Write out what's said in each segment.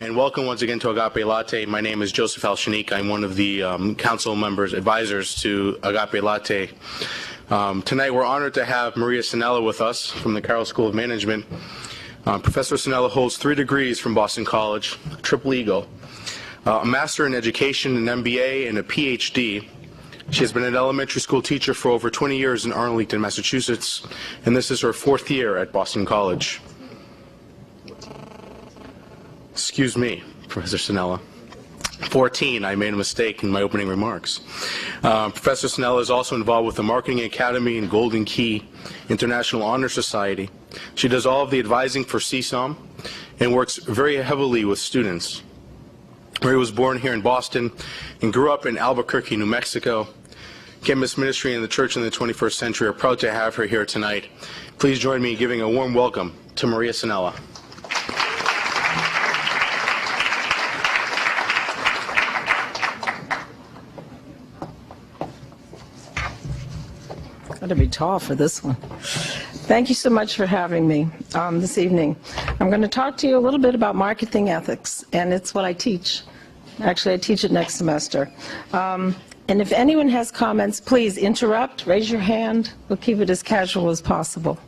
And welcome once again to Agape Latte. My name is Joseph Alshanique. I'm one of the council members, advisors to Agape Latte. Tonight we're honored to have Maria Sinella with us from the Carroll School of Management. Professor Sinella holds 3 degrees from Boston College, Triple Eagle, a Master in Education, an MBA, and a PhD. She has been an elementary school teacher for over 20 years in Arlington, Massachusetts, and this is her 4th year at Boston College. Excuse me, Professor Sinella. 14, I made a mistake in my opening remarks. Professor Sinella is also involved with the Marketing Academy and Golden Key International Honor Society. She does all of the advising for CSOM and works very heavily with students. Maria was born here in Boston and grew up in Albuquerque, New Mexico. Campus Ministry and the Church in the 21st Century are proud to have her here tonight. Please join me in giving a warm welcome to Maria Sinella. Got to be tall for this one. Thank you so much for having me this evening. I'm going to talk to you a little bit about marketing ethics, and it's what I teach. Actually, I teach it next semester. And if anyone has comments, please interrupt, raise your hand. We'll keep it as casual as possible.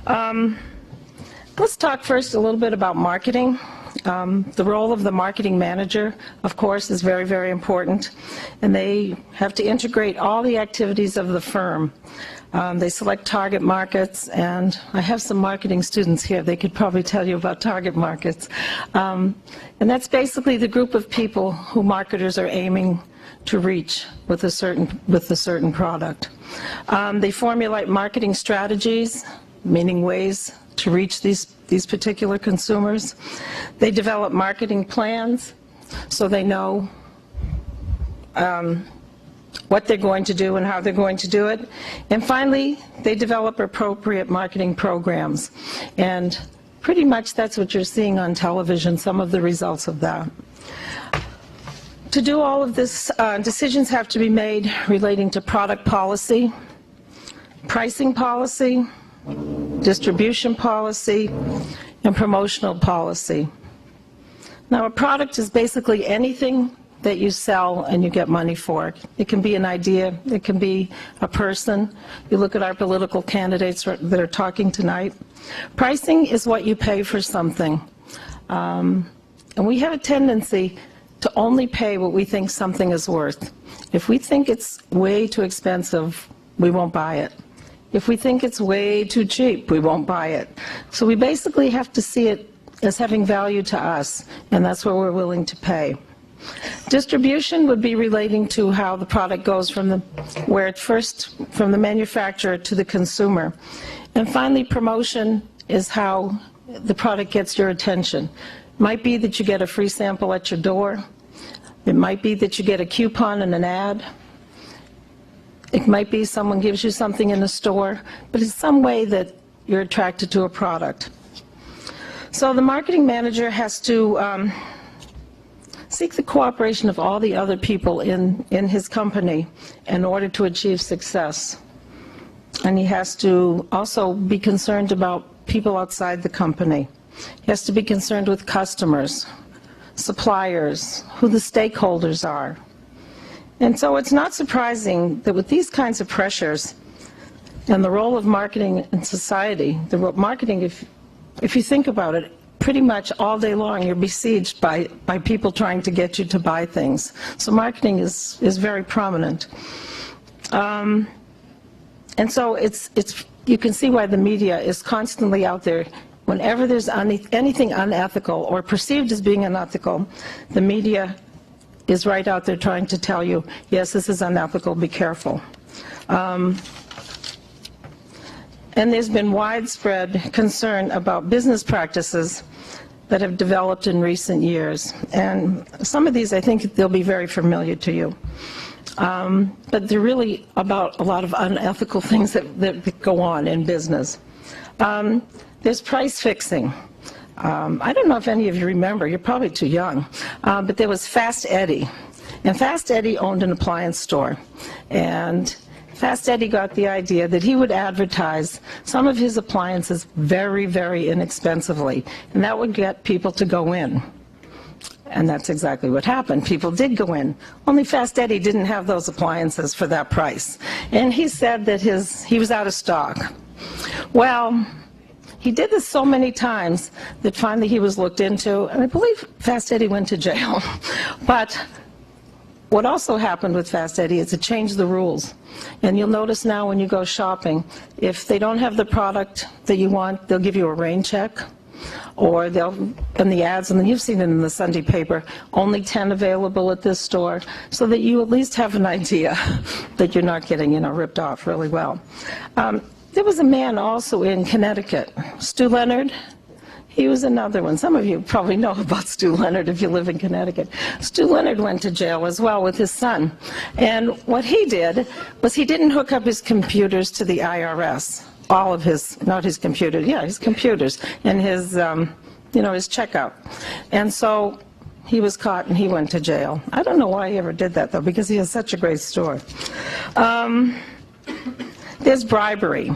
Let's talk first a little bit about marketing. The role of the marketing manager, of course, is very, very important, and they have to integrate all the activities of the firm. They select target markets, and I have some marketing students here. They could probably tell you about target markets. And that's basically the group of people who marketers are aiming to reach with a certain product. They formulate marketing strategies, meaning ways to reach these particular consumers. They develop marketing plans so they know what they're going to do and how they're going to do it. And finally, they develop appropriate marketing programs. And pretty much that's what you're seeing on television, some of the results of that. To do all of this, decisions have to be made relating to product policy, pricing policy, distribution policy, and promotional policy. Now, a product is basically anything that you sell and you get money for. It can be an idea, it can be a person. You look at our political candidates that are talking tonight. Pricing is what you pay for something. And we have a tendency to only pay what we think something is worth. If we think it's way too expensive, we won't buy it. If we think it's way too cheap, we won't buy it. So we basically have to see it as having value to us, and that's what we're willing to pay. Distribution would be relating to how the product goes from the manufacturer to the consumer. And finally, promotion is how the product gets your attention. It might be that you get a free sample at your door. It might be that you get a coupon and an ad. It might be someone gives you something in the store, but it's some way that you're attracted to a product. So the marketing manager has to seek the cooperation of all the other people in his company in order to achieve success. And he has to also be concerned about people outside the company. He has to be concerned with customers, suppliers, who the stakeholders are. And so it's not surprising that with these kinds of pressures and the role of marketing in society, marketing, if you think about it, pretty much all day long you're besieged by people trying to get you to buy things. So marketing is very prominent. And so you can see why the media is constantly out there. Whenever there's anything unethical or perceived as being unethical, the media is right out there trying to tell you, yes, this is unethical, be careful. And there's been widespread concern about business practices that have developed in recent years. And some of these, I think they'll be very familiar to you. But they're really about a lot of unethical things that go on in business. There's price fixing. I don't know if any of you remember, you're probably too young, but there was Fast Eddie. And Fast Eddie owned an appliance store. And Fast Eddie got the idea that he would advertise some of his appliances very, very inexpensively, and that would get people to go in. And that's exactly what happened. People did go in. Only Fast Eddie didn't have those appliances for that price. And he said that he was out of stock. Well, he did this so many times that finally he was looked into, and I believe Fast Eddie went to jail. But what also happened with Fast Eddie is it changed the rules. And you'll notice now when you go shopping, if they don't have the product that you want, they'll give you a rain check. Or they'll, in the ads, and you've seen it in the Sunday paper, only 10 available at this store, so that you at least have an idea that you're not getting, ripped off really well. There was a man also in Connecticut, Stu Leonard. He was another one. Some of you probably know about Stu Leonard if you live in Connecticut. Stu Leonard went to jail as well with his son. And what he did was he didn't hook up his computers to the IRS. All of his, not his computer, yeah, his computers, and his, his checkout. And so he was caught and he went to jail. I don't know why he ever did that, though, because he has such a great store. There's bribery.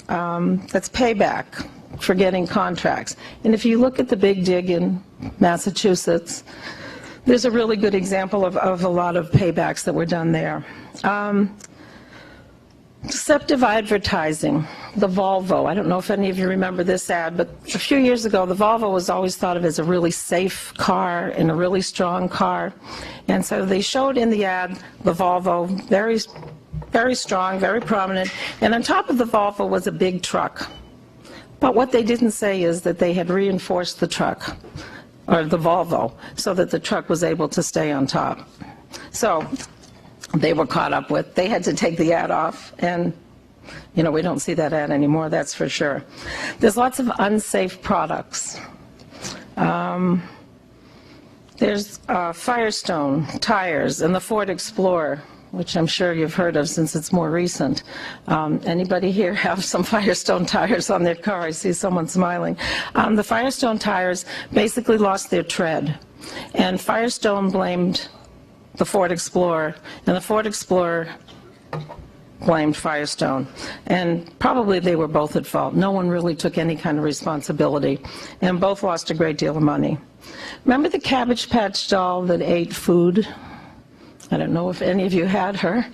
That's payback for getting contracts. And if you look at the Big Dig in Massachusetts, there's a really good example of a lot of paybacks that were done there. Deceptive advertising, the Volvo. I don't know if any of you remember this ad, but a few years ago, the Volvo was always thought of as a really safe car and a really strong car. And so they showed in the ad the Volvo, very, very strong, very prominent. And on top of the Volvo was a big truck. But what they didn't say is that they had reinforced the truck, or the Volvo, so that the truck was able to stay on top. So they were caught up with. They had to take the ad off, and we don't see that ad anymore, that's for sure. There's lots of unsafe products. There's Firestone tires and the Ford Explorer, which I'm sure you've heard of since it's more recent. Anybody here have some Firestone tires on their car? I see someone smiling. The Firestone tires basically lost their tread, and Firestone blamed the Ford Explorer, and the Ford Explorer blamed Firestone. And probably they were both at fault. No one really took any kind of responsibility, and both lost a great deal of money. Remember the Cabbage Patch doll that ate food? I don't know if any of you had her.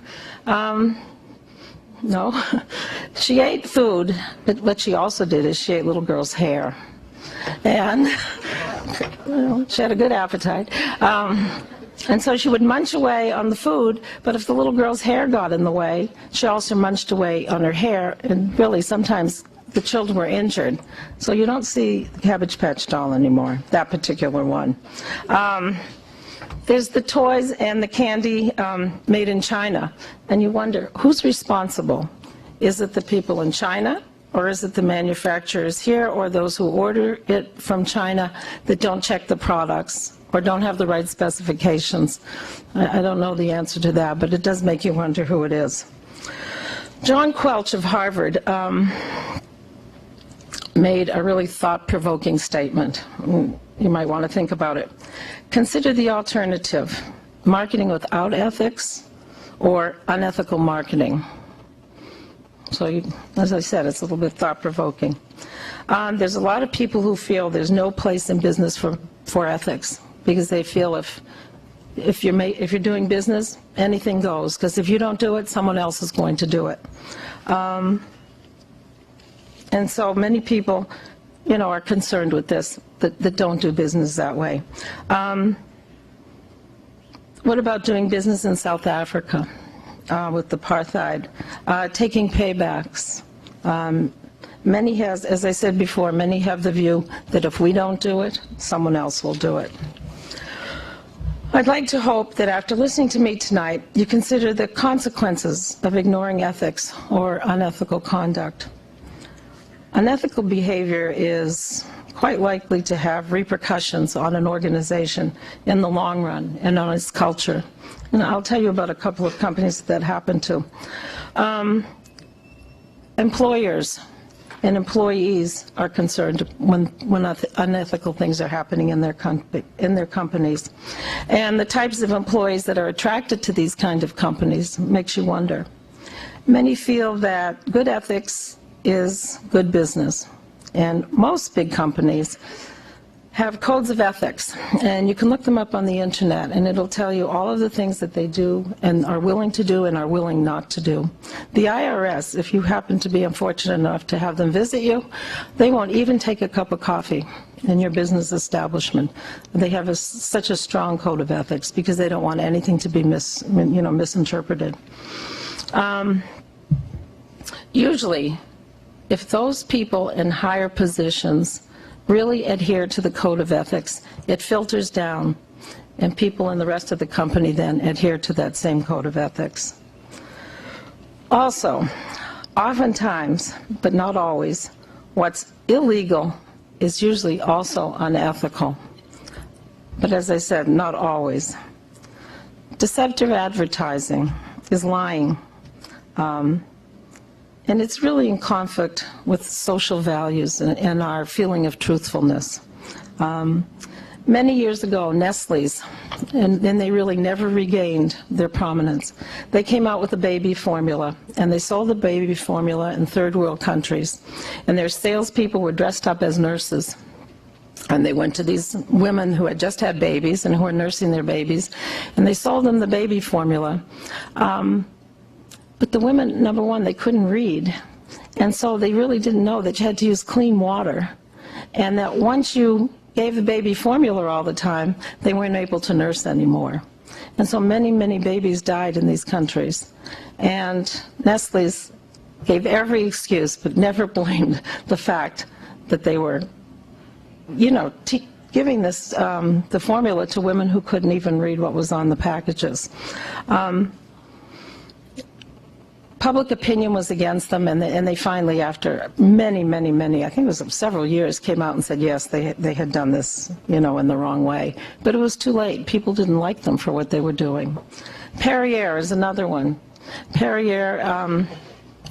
No? She ate food, but what she also did is she ate little girls' hair. And she had a good appetite. And so she would munch away on the food, but if the little girl's hair got in the way, she also munched away on her hair, and really sometimes the children were injured. So you don't see the Cabbage Patch doll anymore, that particular one. There's the toys and the candy made in China, and you wonder, who's responsible? Is it the people in China, or is it the manufacturers here, or those who order it from China that don't check the products or don't have the right specifications? I don't know the answer to that, but it does make you wonder who it is. John Quelch of Harvard made a really thought-provoking statement. You might want to think about it. Consider the alternative: marketing without ethics or unethical marketing. So, as I said, it's a little bit thought-provoking. There's a lot of people who feel there's no place in business for ethics, because they feel if you're doing business, anything goes, because if you don't do it, someone else is going to do it. And so many people, are concerned with this, that don't do business that way. What about doing business in South Africa with apartheid? Taking paybacks. Many as I said before, many have the view that if we don't do it, someone else will do it. I'd like to hope that after listening to me tonight, you consider the consequences of ignoring ethics or unethical conduct. Unethical behavior is quite likely to have repercussions on an organization in the long run and on its culture. And I'll tell you about a couple of companies that happened to. Employers and employees are concerned when unethical things are happening in their companies. And the types of employees that are attracted to these kind of companies makes you wonder. Many feel that good ethics is good business. And most big companies have codes of ethics, and you can look them up on the internet, and it'll tell you all of the things that they do and are willing to do and are willing not to do. The IRS, if you happen to be unfortunate enough to have them visit you, they won't even take a cup of coffee in your business establishment. They have such a strong code of ethics because they don't want anything to be misinterpreted. Usually, if those people in higher positions really adhere to the code of ethics, it filters down, and people in the rest of the company then adhere to that same code of ethics. Also, oftentimes, but not always, what's illegal is usually also unethical. But as I said, not always. Deceptive advertising is lying. And it's really in conflict with social values and our feeling of truthfulness. Many years ago, Nestle's, and they really never regained their prominence, they came out with a baby formula, and they sold the baby formula in third world countries. And their salespeople were dressed up as nurses. And they went to these women who had just had babies and who were nursing their babies, and they sold them the baby formula. But the women, number one, they couldn't read, and so they really didn't know that you had to use clean water, and that once you gave the baby formula all the time, they weren't able to nurse anymore. And so many, many babies died in these countries. And Nestle's gave every excuse, but never blamed the fact that they were, giving this, the formula to women who couldn't even read what was on the packages. Public opinion was against them, and they finally, after many, I think it was several years, came out and said, yes, they had done this, in the wrong way. But it was too late. People didn't like them for what they were doing. Perrier is another one. Perrier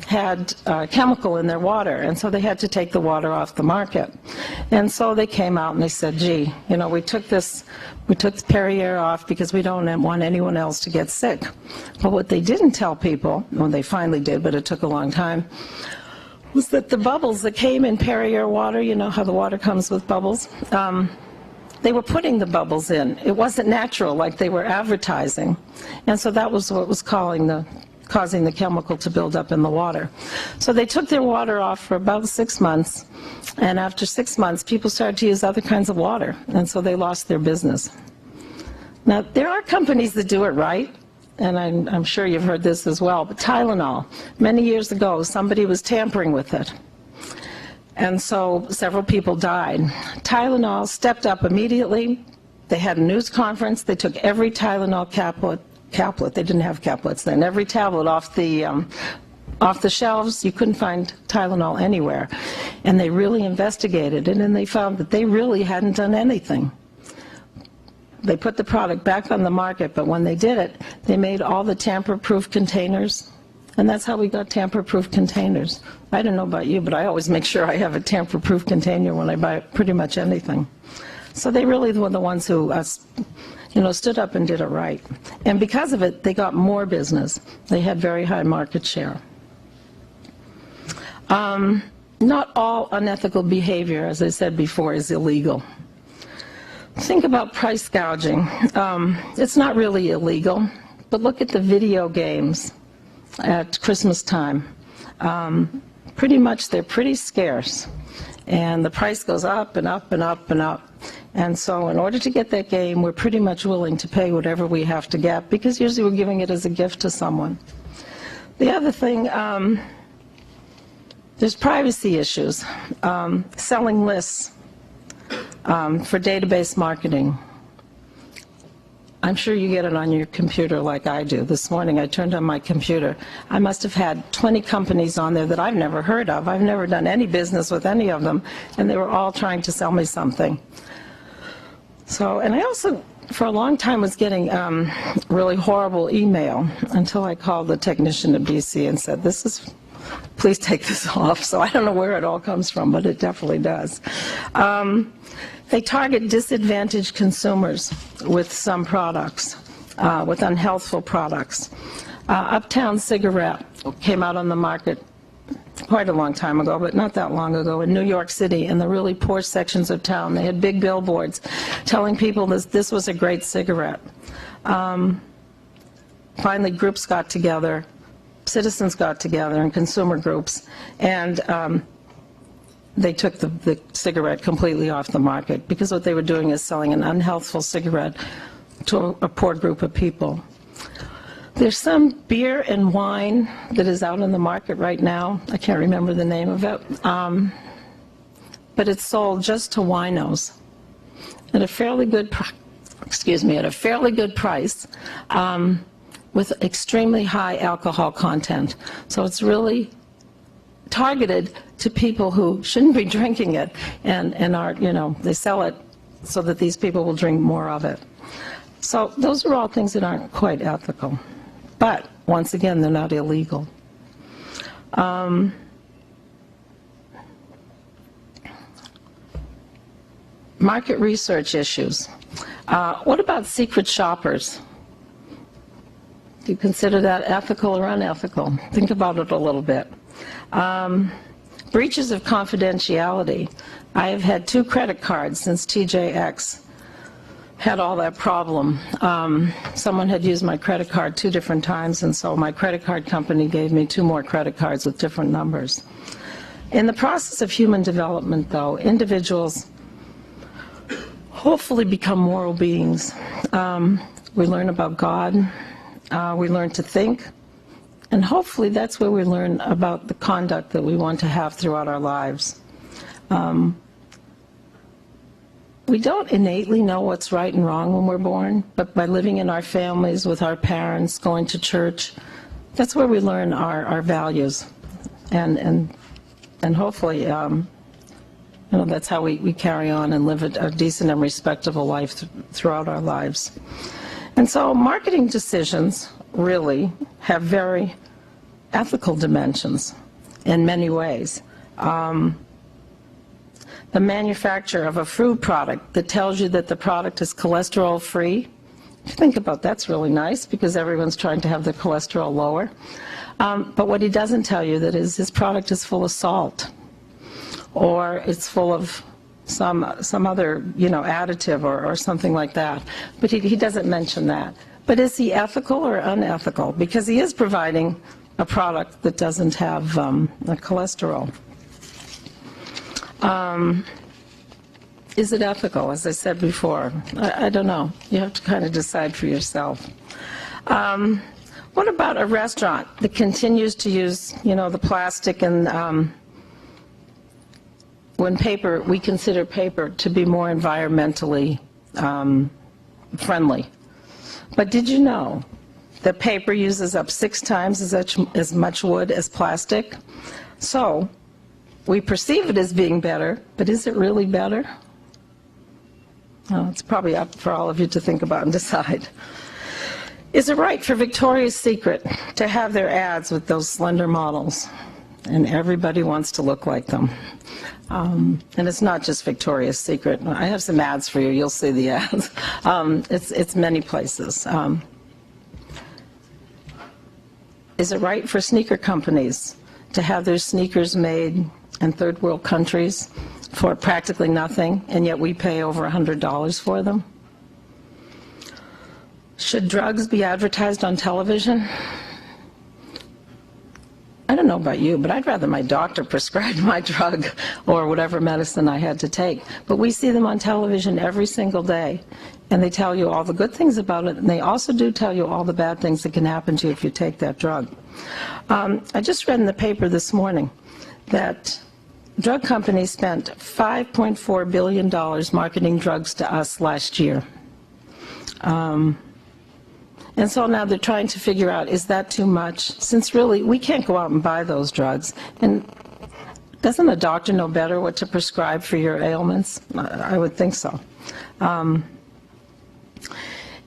had chemical in their water, and so they had to take the water off the market. And so they came out and they said, gee, we took Perrier off because we don't want anyone else to get sick. But what they didn't tell people, well, they finally did, but it took a long time, was that the bubbles that came in Perrier water, how the water comes with bubbles, they were putting the bubbles in. It wasn't natural like they were advertising. And so that was what was causing the chemical to build up in the water. So they took their water off for about 6 months, and after 6 months, people started to use other kinds of water, and so they lost their business. Now, there are companies that do it right, and I'm sure you've heard this as well, but Tylenol, many years ago, somebody was tampering with it, and so several people died. Tylenol stepped up immediately. They had a news conference. They took every Tylenol caplet, they didn't have caplets then, every tablet off the shelves. You couldn't find Tylenol anywhere. And they really investigated it, and they found that they really hadn't done anything. They put the product back on the market, but when they did it, they made all the tamper-proof containers, and that's how we got tamper-proof containers. I don't know about you, but I always make sure I have a tamper-proof container when I buy pretty much anything. So they really were the ones who stood up and did it right. And because of it, they got more business. They had very high market share. Not all unethical behavior, as I said before, is illegal. Think about price gouging. It's not really illegal, but look at the video games at Christmas time. Pretty much they're pretty scarce, and the price goes up and up and up and up. And so in order to get that game, we're pretty much willing to pay whatever we have to get, because usually we're giving it as a gift to someone. The other thing, there's privacy issues. Selling lists for database marketing. I'm sure you get it on your computer like I do. This morning I turned on my computer. I must have had 20 companies on there that I've never heard of. I've never done any business with any of them, and they were all trying to sell me something. So, and I also, for a long time, was getting really horrible email until I called the technician at BC and said, please take this off. So I don't know where it all comes from, but it definitely does. They target disadvantaged consumers with some products, with unhealthful products. Uptown Cigarette came out on the market quite a long time ago, but not that long ago, in New York City, in the really poor sections of town. They had big billboards telling people this was a great cigarette. Finally, groups got together, citizens got together, and consumer groups, and they took the cigarette completely off the market, because what they were doing is selling an unhealthful cigarette to a poor group of people. There's some beer and wine that is out on the market right now. I can't remember the name of it, but it's sold just to winos at a fairly good price, with extremely high alcohol content. So it's really targeted to people who shouldn't be drinking it, and are, they sell it so that these people will drink more of it. So those are all things that aren't quite ethical. But, once again, they're not illegal. Market research issues. What about secret shoppers? Do you consider that ethical or unethical? Think about it a little bit. Breaches of confidentiality. I have had 2 credit cards since TJX had all that problem. Someone had used my credit card 2 different times, and so my credit card company gave me 2 more credit cards with different numbers. In the process of human development, though, individuals hopefully become moral beings. We learn about God, we learn to think, and hopefully that's where we learn about the conduct that we want to have throughout our lives. We don't innately know what's right and wrong when we're born, but by living in our families, with our parents, going to church, that's where we learn our values. And hopefully, that's how we carry on and live a decent and respectable life throughout our lives. And so marketing decisions really have very ethical dimensions in many ways. The manufacture of a food product that tells you that the product is cholesterol-free, if you think about that's really nice, because everyone's trying to have their cholesterol lower. But what he doesn't tell you that is his product is full of salt, or it's full of some other additive or something like that. But he doesn't mention that. But is he ethical or unethical? Because he is providing a product that doesn't have the cholesterol. Is it ethical? As I said before, I don't know. You have to kind of decide for yourself. What about a restaurant that continues to use, the plastic and when paper, we consider paper to be more environmentally friendly. But did you know that paper uses up 6 times as much wood as plastic? So we perceive it as being better, but is it really better? Well, it's probably up for all of you to think about and decide. Is it right for Victoria's Secret to have their ads with those slender models? And everybody wants to look like them. And it's not just Victoria's Secret. I have some ads for you. You'll see the ads. It's many places. Is it right for sneaker companies to have their sneakers made in third world countries for practically nothing, and yet we pay over $100 for them? Should drugs be advertised on television? I don't know about you, but I'd rather my doctor prescribed my drug or whatever medicine I had to take. But we see them on television every single day, and they tell you all the good things about it, and they also do tell you all the bad things that can happen to you if you take that drug. I just read in the paper this morning that drug companies spent $5.4 billion marketing drugs to us last year. And so now they're trying to figure out, is that too much? Since really, we can't go out and buy those drugs. And doesn't a doctor know better what to prescribe for your ailments? I would think so.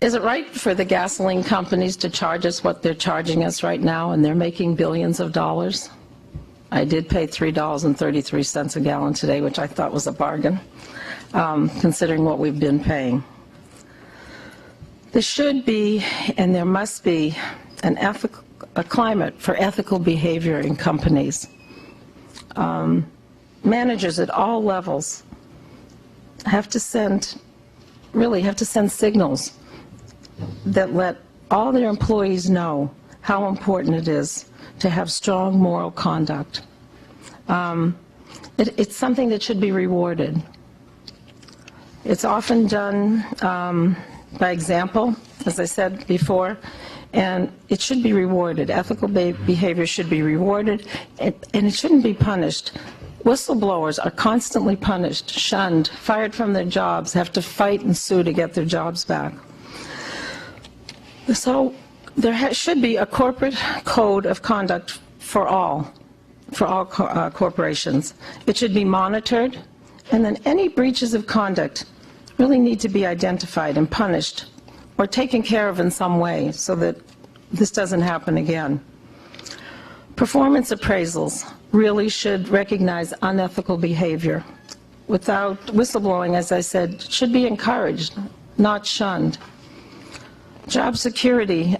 Is it right for the gasoline companies to charge us what they're charging us right now, and they're making billions of dollars? I did pay $3.33 a gallon today, which I thought was a bargain, considering what we've been paying. There should be, and there must be, a climate for ethical behavior in companies. managers at all levels have to send signals that let all their employees know how important it is to have strong moral conduct. It's something that should be rewarded. It's often done by example, as I said before, and it should be rewarded. Ethical behavior should be rewarded, and it shouldn't be punished. Whistleblowers are constantly punished, shunned, fired from their jobs, have to fight and sue to get their jobs back. So there should be a corporate code of conduct for all corporations. It should be monitored, and then any breaches of conduct really need to be identified and punished or taken care of in some way so that this doesn't happen again. Performance appraisals really should recognize unethical behavior. Without whistleblowing, as I said, should be encouraged, not shunned. Job security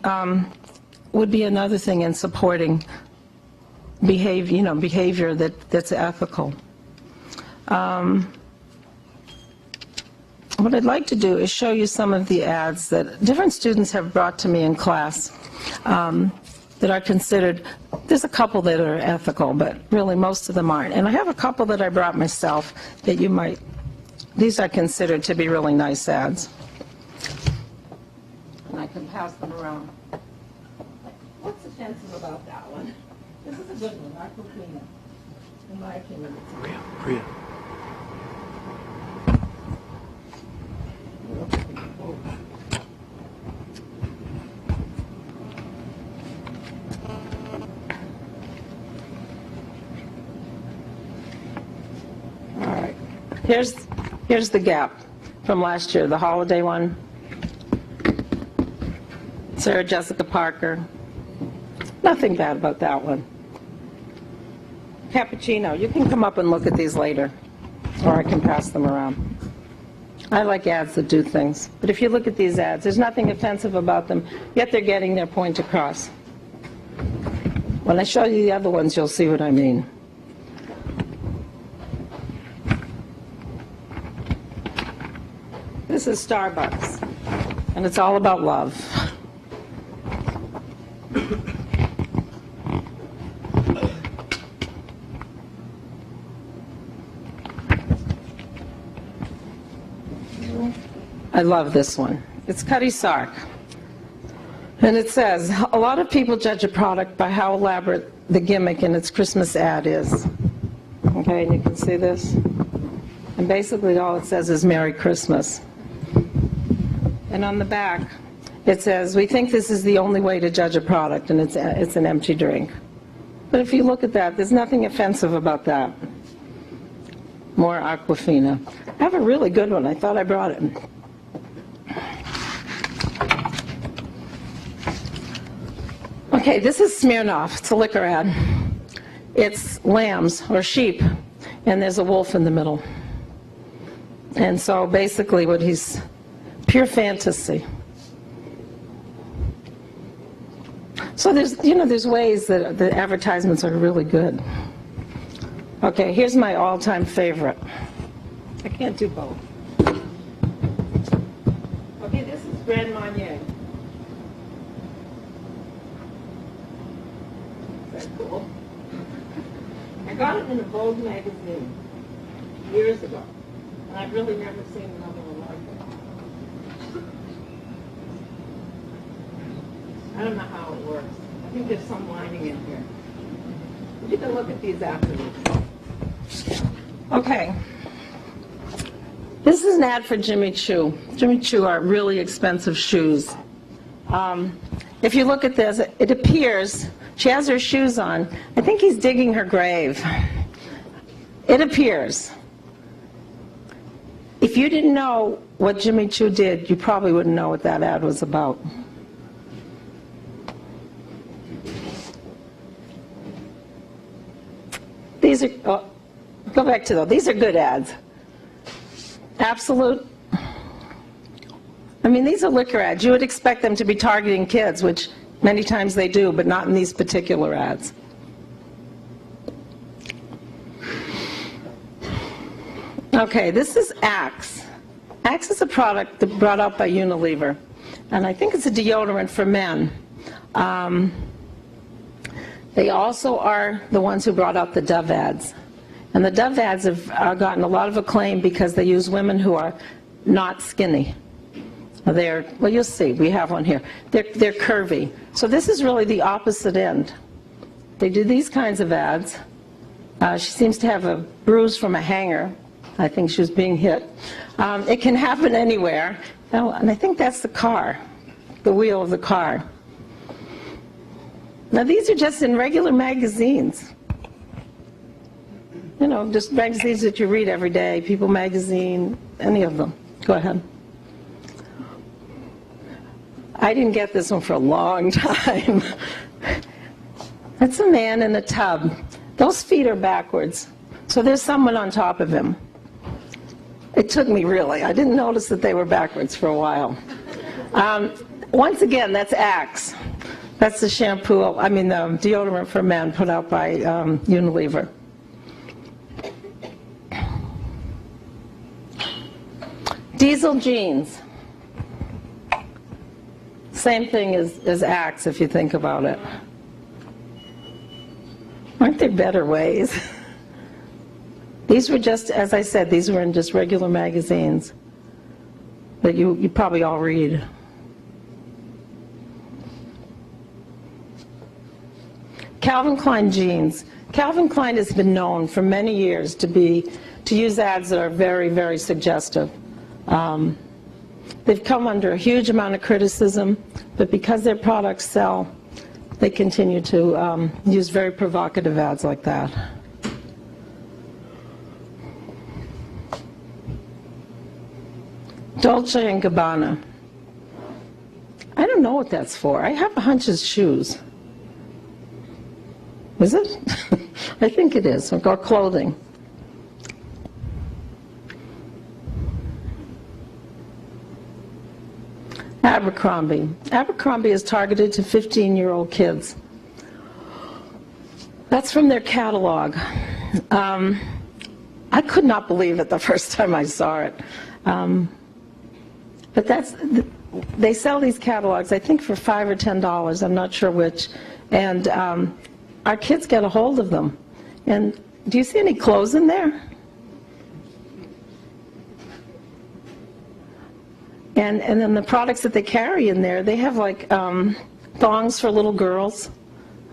would be another thing in supporting behavior that's ethical. What I'd like to do is show you some of the ads that different students have brought to me in class that are considered, there's a couple that are ethical, but really most of them aren't. And I have a couple that I brought myself that these are considered to be really nice ads. And I can pass them around. What's offensive about that one? This is a good one, Aquafina. In my opinion, it's Priya. all right. Here's the Gap from last year, the holiday one. Sarah Jessica Parker. Nothing bad about that one. Cappuccino. You can come up and look at these later, or I can pass them around. I like ads that do things. But if you look at these ads, there's nothing offensive about them, yet they're getting their point across. When I show you the other ones, you'll see what I mean. This is Starbucks, and it's all about love. I love this one. It's Cutty Sark. And it says, a lot of people judge a product by how elaborate the gimmick in its Christmas ad is. Okay, and you can see this. And basically all it says is Merry Christmas. And on the back, it says, we think this is the only way to judge a product, and it's an empty drink. But if you look at that, there's nothing offensive about that. More Aquafina. I have a really good one. I thought I brought it. Okay, this is Smirnoff. It's a liquor ad. It's lambs or sheep, and there's a wolf in the middle. And so basically what he's, pure fantasy. So there's ways that the advertisements are really good. Okay, here's my all-time favorite. I can't do both. Okay, this is Grand Marnier. Is that cool? I got it in a Vogue magazine years ago, and I've really never seen another one like it. I don't know how it works. I think there's some lining in here. You can look at these afterwards. Okay. This is an ad for Jimmy Choo. Jimmy Choo are really expensive shoes. If you look at this, it appears she has her shoes on. I think he's digging her grave. It appears. If you didn't know what Jimmy Choo did, you probably wouldn't know what that ad was about. These are, go back to those. These are good ads. Absolute. I mean, these are liquor ads. You would expect them to be targeting kids, which many times they do, but not in these particular ads. Okay, this is Axe. Axe is a product that brought out by Unilever, and I think it's a deodorant for men. They also are the ones who brought out the Dove ads. And the Dove ads have gotten a lot of acclaim because they use women who are not skinny. Well, you'll see, we have one here. They're curvy. So this is really the opposite end. They do these kinds of ads. She seems to have a bruise from a hanger. I think she was being hit. It can happen anywhere. And I think that's the car, the wheel of the car. Now these are just in regular magazines. You know, just magazines that you read every day, People Magazine, any of them. Go ahead. I didn't get this one for a long time. That's a man in a tub. Those feet are backwards. So there's someone on top of him. It took me really. I didn't notice that they were backwards for a while. Once again, that's Axe. That's the shampoo, the deodorant for men put out by Unilever. Diesel jeans. Same thing as Axe, if you think about it. Aren't there better ways? These were just, as I said, these were in just regular magazines that you probably all read. Calvin Klein jeans. Calvin Klein has been known for many years to use ads that are very, very suggestive. They've come under a huge amount of criticism, but because their products sell, they continue to use very provocative ads like that. Dolce & Gabbana. I don't know what that's for. I have a hunch it's shoes. Is it? I think it is, or clothing. Abercrombie. Abercrombie is targeted to 15-year-old kids. That's from their catalog. I could not believe it the first time I saw it. But they sell these catalogs, I think, for $5 or $10. I'm not sure which. And our kids get a hold of them. And do you see any clothes in there? And then the products that they carry in there, they have like thongs for little girls.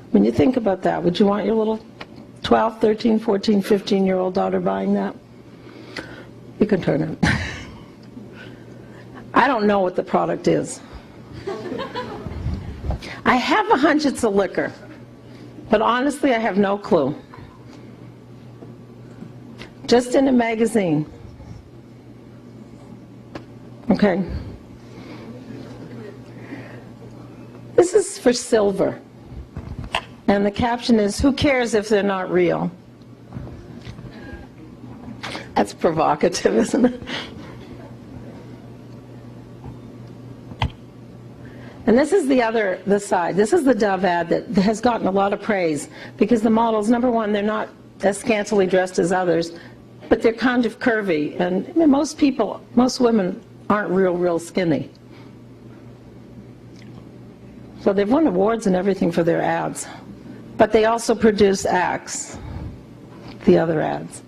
When you think about that, would you want your little 12, 13, 14, 15-year-old daughter buying that? You can turn it. I don't know what the product is. I have a hunch it's a liquor, but honestly I have no clue. Just in a magazine. Okay. This is for silver. And the caption is, "Who cares if they're not real?" That's provocative, isn't it? And this is the side. This is the Dove ad that has gotten a lot of praise because the models, number one, they're not as scantily dressed as others, but they're kind of curvy. And most women aren't real skinny. So they've won awards and everything for their ads. But they also produce Axe, the other ads.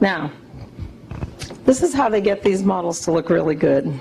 Now, this is how they get these models to look really good.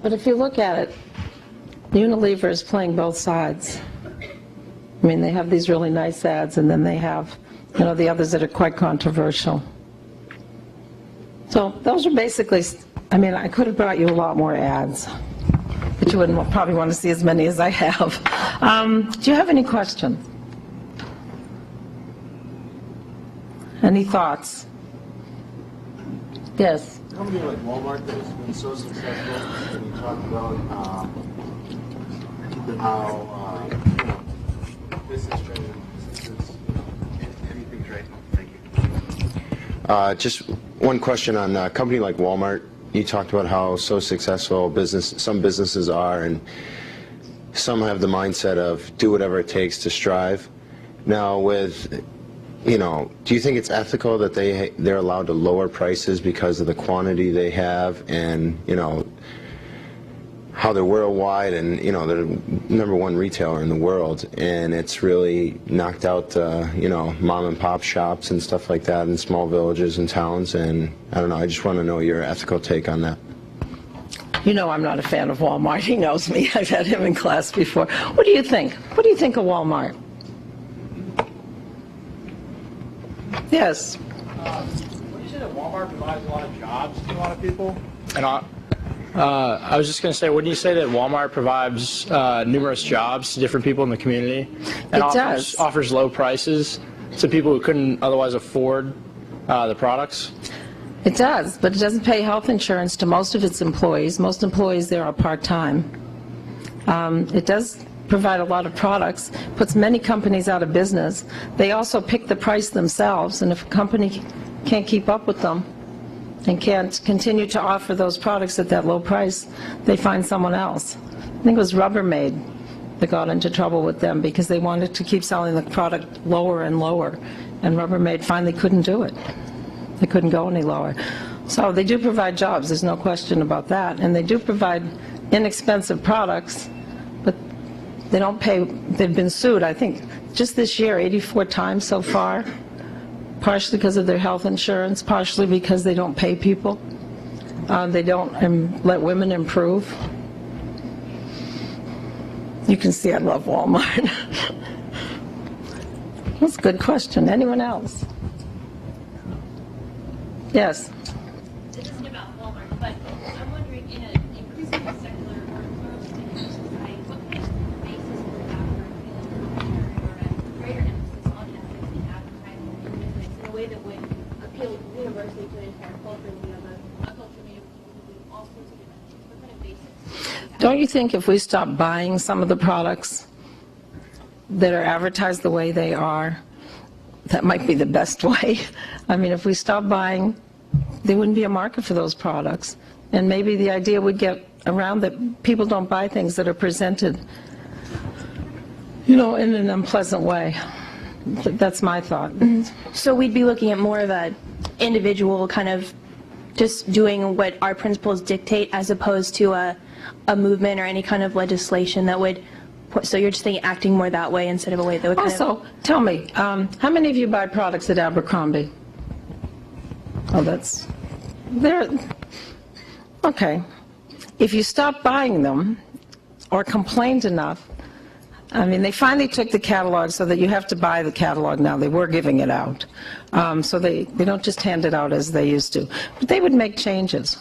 But if you look at it, Unilever is playing both sides. I mean, they have these really nice ads, and then they have, the others that are quite controversial. So those are basically, I could have brought you a lot more ads, but you wouldn't probably want to see as many as I have. Do you have any questions? Any thoughts? Yes. A company like Walmart that has been so successful, and you talked about how business training, businesses, anything's right. Thank you. Just one question on a company like Walmart. You talked about how so successful some businesses are, and some have the mindset of do whatever it takes to strive. Now with do you think it's ethical that they're allowed to lower prices because of the quantity they have, and how they're worldwide, and they're the #1 retailer in the world, and it's really knocked out mom and pop shops and stuff like that in small villages and towns, and I don't know, I just want to know your ethical take on that. I'm not a fan of Walmart. He knows me. I've had him in class before. What do you think? What do you think of Walmart? Yes. What do you say that Walmart provides a lot of jobs to a lot of people? And I was just going to say, wouldn't you say that Walmart provides numerous jobs to different people in the community? And offers low prices to people who couldn't otherwise afford the products? It does, but it doesn't pay health insurance to most of its employees. Most employees there are part-time. It does provide a lot of products, puts many companies out of business. They also pick the price themselves, and if a company can't keep up with them and can't continue to offer those products at that low price, they find someone else. I think it was Rubbermaid that got into trouble with them because they wanted to keep selling the product lower and lower, and Rubbermaid finally couldn't do it. They couldn't go any lower. So they do provide jobs, there's no question about that, and they do provide inexpensive products, but they don't pay. They've been sued, I think, just this year, 84 times so far, partially because of their health insurance, partially because they don't pay people. They don't let women improve. You can see I love Walmart. That's a good question. Anyone else? Yes. This isn't about Walmart, but I'm wondering, in an increasingly secular or pluralistic society, what kind of basis would we have for appealing to or a greater emphasis on ethics in advertising and business in a way that would appeal universally to the entire culture? We have a culture made of people who do all sorts of different things. What kind of basis? Don't you think if we stop buying some of the products that are advertised the way they are, that might be the best way? I mean, if we stop buying, there wouldn't be a market for those products. And maybe the idea would get around that people don't buy things that are presented, in an unpleasant way. That's my thought. So we'd be looking at more of a individual kind of just doing what our principles dictate, as opposed to a movement or any kind of legislation that would. So you're just thinking acting more that way instead of a way that would kind of. Also, tell me, how many of you buy products at Abercrombie? Oh, they're, okay. If you stop buying them or complained enough, they finally took the catalog so that you have to buy the catalog now. They were giving it out. So they don't just hand it out as they used to. But they would make changes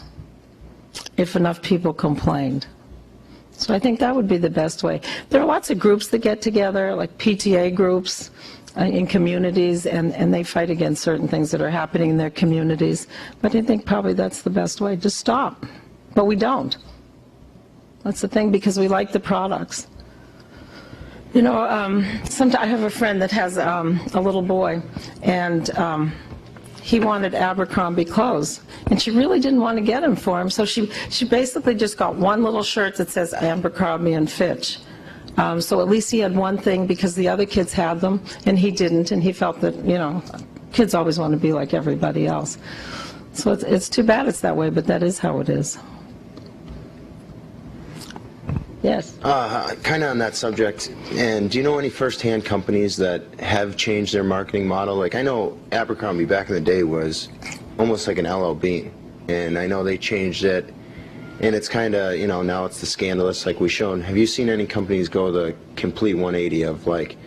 if enough people complained. So I think that would be the best way. There are lots of groups that get together, like PTA groups in communities, and they fight against certain things that are happening in their communities. But I think probably that's the best way. Just stop. But we don't. That's the thing, because we like the products. Sometimes I have a friend that has a little boy, and he wanted Abercrombie clothes, and she really didn't want to get them for him, so she basically just got one little shirt that says Abercrombie and Fitch. So at least he had one thing, because the other kids had them, and he didn't, and he felt that, kids always want to be like everybody else. So it's too bad it's that way, but that is how it is. Yes? Kind of on that subject, and do you know any first-hand companies that have changed their marketing model? Like, I know Abercrombie back in the day was almost like an LL Bean, and I know they changed it, and it's kind of, you know, now it's the scandalous like we shown. Have you seen any companies go the complete 180 of like,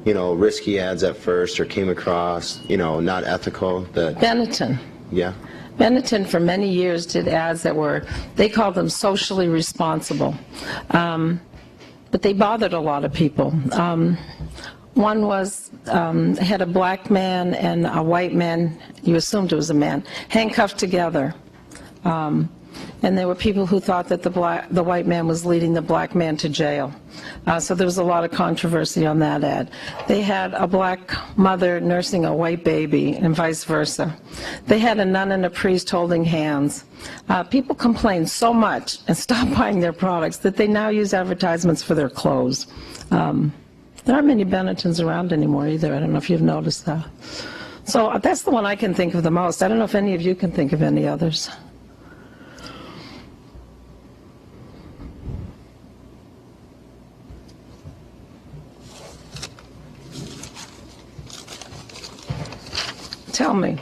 you know, risky ads at first, or came across, you know, not ethical? That Benetton. yeah. Benetton for many years did ads that were, they called them socially responsible. But they bothered a lot of people. One was, had a black man and a white man, you assumed it was a man, handcuffed together. And there were people who thought that the white man was leading the black man to jail. So there was a lot of controversy on that ad. They had a black mother nursing a white baby and vice versa. They had a nun and a priest holding hands. People complained so much and stopped buying their products that they now use advertisements for their clothes. There aren't many Benettons around anymore either. I don't know if you've noticed that. So that's the one I can think of the most. I don't know if any of you can think of any others. Tell me,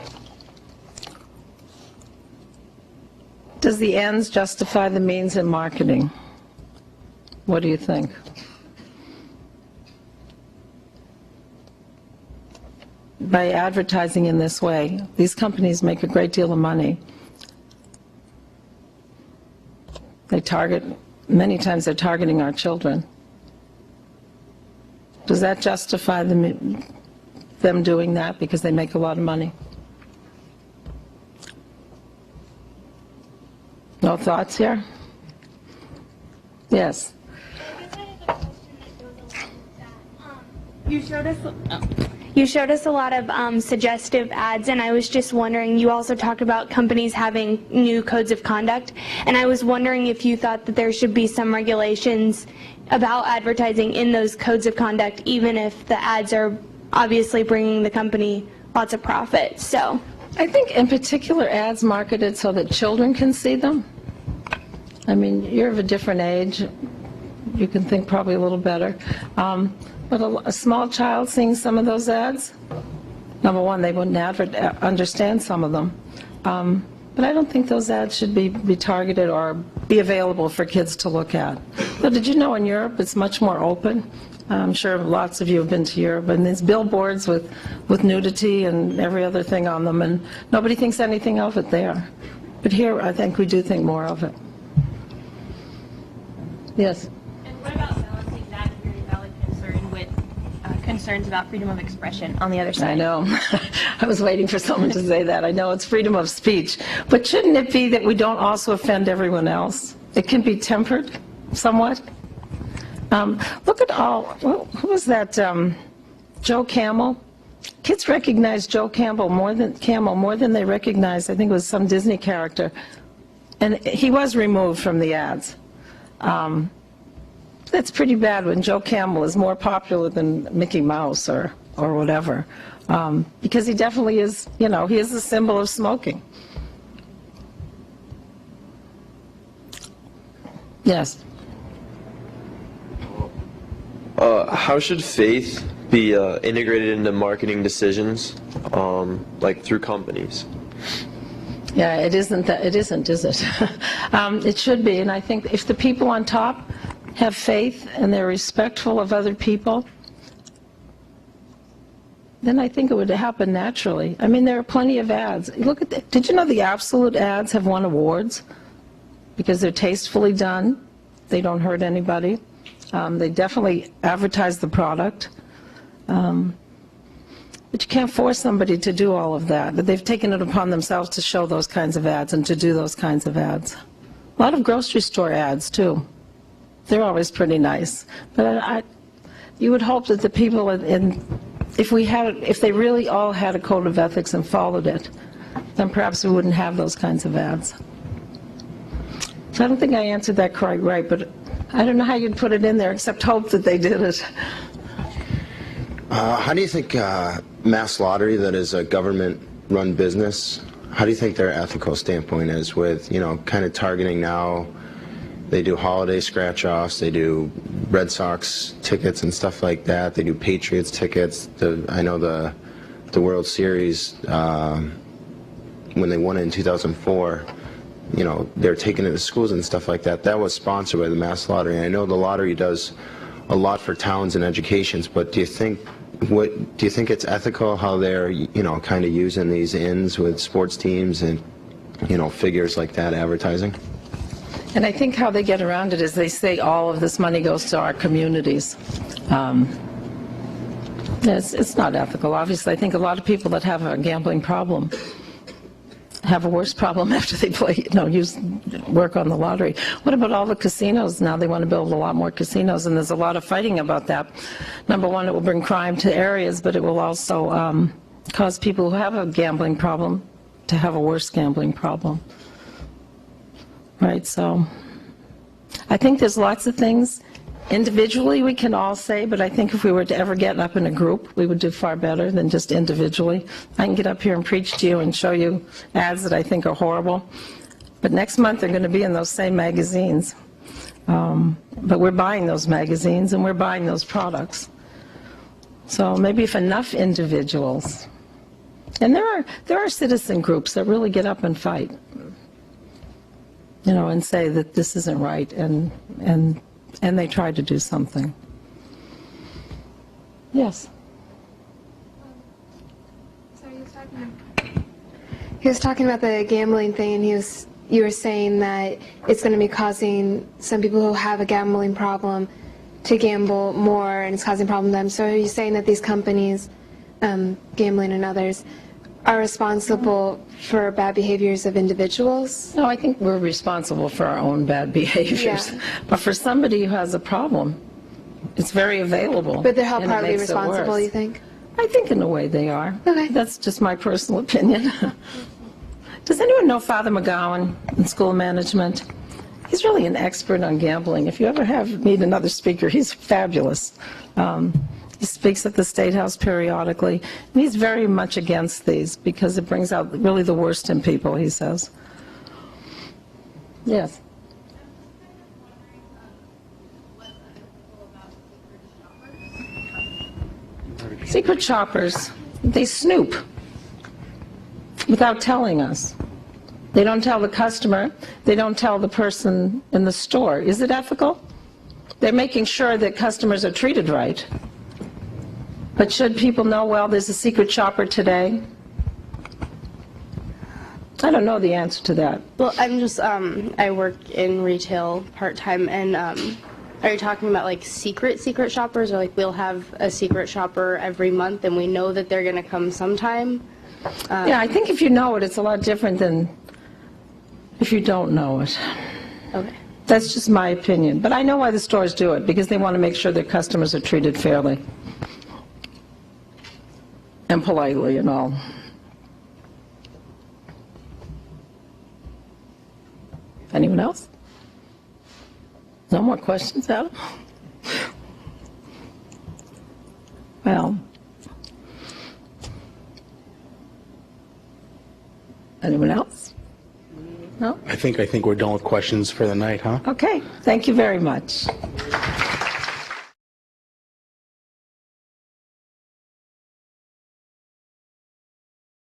does the ends justify the means in marketing? What do you think? By advertising in this way, these companies make a great deal of money. They target, many times they're targeting our children. Does that justify them doing that because they make a lot of money? No thoughts here? Yes. You showed us a lot of suggestive ads, and I was just wondering, you also talked about companies having new codes of conduct, and I was wondering if you thought that there should be some regulations about advertising in those codes of conduct, even if the ads are obviously bringing the company lots of profit. So I think in particular ads marketed so that children can see them. I mean, you're of a different age. You can think probably a little better. But a small child seeing some of those ads, number one, they wouldn't understand some of them. But I don't think those ads should be targeted or be available for kids to look at. But did you know in Europe it's much more open? I'm sure lots of you have been to Europe, and there's billboards with nudity and every other thing on them, and nobody thinks anything of it there. But here, I think we do think more of it. Yes? And what about balancing that very valid concern with concerns about freedom of expression on the other side? I know. I was waiting for someone to say that. I know it's freedom of speech. But shouldn't it be that we don't also offend everyone else? It can be tempered somewhat. Look at who was that, Joe Camel? Kids recognize Joe Camel more than they recognize, I think it was some Disney character. And he was removed from the ads. That's pretty bad when Joe Camel is more popular than Mickey Mouse or whatever. Because he definitely is, you know, he is a symbol of smoking. Yes. How should faith be integrated into marketing decisions, like through companies? Yeah, it isn't, is it? It should be, and I think if the people on top have faith and they're respectful of other people, then I think it would happen naturally. I mean, there are plenty of ads. Look at did you know the Absolute ads have won awards? Because they're tastefully done. They don't hurt anybody. They definitely advertise the product. But you can't force somebody to do all of that. But they've taken it upon themselves to show those kinds of ads and to do those kinds of ads. A lot of grocery store ads, too. They're always pretty nice. But you would hope that the people if they really all had a code of ethics and followed it, then perhaps we wouldn't have those kinds of ads. So I don't think I answered that quite right, but I don't know how you'd put it in there except hope that they did it. How do you think mass lottery, that is a government-run business, how do you think their ethical standpoint is with, you know, kind of targeting now? They do holiday scratch-offs, they do Red Sox tickets and stuff like that, they do Patriots tickets. I know the World Series, when they won it in 2004, they're taking it to schools and stuff like that. That was sponsored by the Mass Lottery. And I know the lottery does a lot for towns and educations, but do you think it's ethical how they're kind of using these ins with sports teams and figures like that advertising? And I think how they get around it is they say all of this money goes to our communities. It's not ethical. Obviously, I think a lot of people that have a gambling problem have a worse problem after they work on the lottery. What about all the casinos? Now they want to build a lot more casinos, and there's a lot of fighting about that. Number one, it will bring crime to areas, but it will also cause people who have a gambling problem to have a worse gambling problem. Right, so I think there's lots of things individually we can all say, but I think if we were to ever get up in a group, we would do far better than just individually. I can get up here and preach to you and show you ads that I think are horrible, but next month they're going to be in those same magazines. But we're buying those magazines and we're buying those products. So maybe if enough individuals, and there are citizen groups that really get up and fight, and say that this isn't right, and they try to do something. Yes. So he was talking about the gambling thing, and you were saying that it's going to be causing some people who have a gambling problem to gamble more, and it's causing problems to them. So are you saying that these companies, gambling and others, are responsible for bad behaviors of individuals? No, I think we're responsible for our own bad behaviors. Yeah. But for somebody who has a problem, it's very available. But they're how and it partly makes it responsible, worse. you think? I think in a way they are. Okay. That's just my personal opinion. Does anyone know Father McGowan in school management? He's really an expert on gambling. If you ever meet another speaker, he's fabulous. He speaks at the State House periodically, and he's very much against these because it brings out really the worst in people, he says. Yes. Secret shoppers, they snoop without telling us. They don't tell the customer, they don't tell the person in the store. Is it ethical? They're making sure that customers are treated right. But should people know, well, there's a secret shopper today? I don't know the answer to that. Well, I'm just, I work in retail part-time, and are you talking about like secret shoppers, or like we'll have a secret shopper every month and we know that they're going to come sometime? Yeah, I think if you know it, it's a lot different than if you don't know it. Okay. That's just my opinion. But I know why the stores do it, because they want to make sure their customers are treated fairly and politely and all. Anyone else? No more questions, Adam? Well, anyone else? No? I think we're done with questions for the night, huh? Okay, thank you very much.